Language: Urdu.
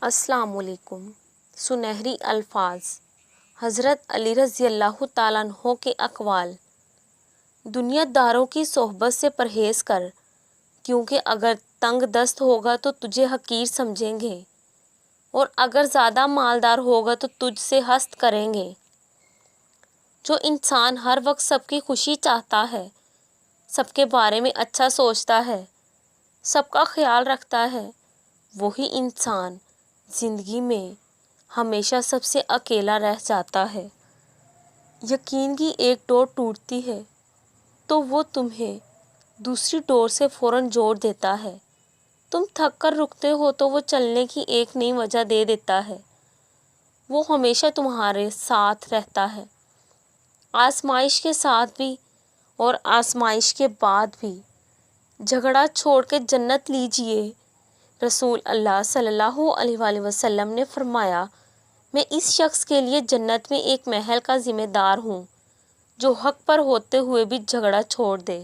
السلام علیکم۔ سنہری الفاظ حضرت علی رضی اللہ تعالیٰ عنہ کے اقوال: دنیا داروں کی صحبت سے پرہیز کر، کیونکہ اگر تنگ دست ہوگا تو تجھے حقیر سمجھیں گے، اور اگر زیادہ مالدار ہوگا تو تجھ سے حسد کریں گے۔ جو انسان ہر وقت سب کی خوشی چاہتا ہے، سب کے بارے میں اچھا سوچتا ہے، سب کا خیال رکھتا ہے، وہی انسان زندگی میں ہمیشہ سب سے اکیلا رہ جاتا ہے۔ یقین کی ایک ڈور ٹوٹتی ہے تو وہ تمہیں دوسری ڈور سے فوراً جوڑ دیتا ہے۔ تم تھک کر رکتے ہو تو وہ چلنے کی ایک نئی وجہ دے دیتا ہے۔ وہ ہمیشہ تمہارے ساتھ رہتا ہے، آزمائش کے ساتھ بھی اور آزمائش کے بعد بھی۔ جھگڑا چھوڑ کے جنت لیجیے۔ رسول اللہ صلی اللہ علیہ وآلہ وسلم نے فرمایا، میں اس شخص کے لیے جنت میں ایک محل کا ذمہ دار ہوں جو حق پر ہوتے ہوئے بھی جھگڑا چھوڑ دے۔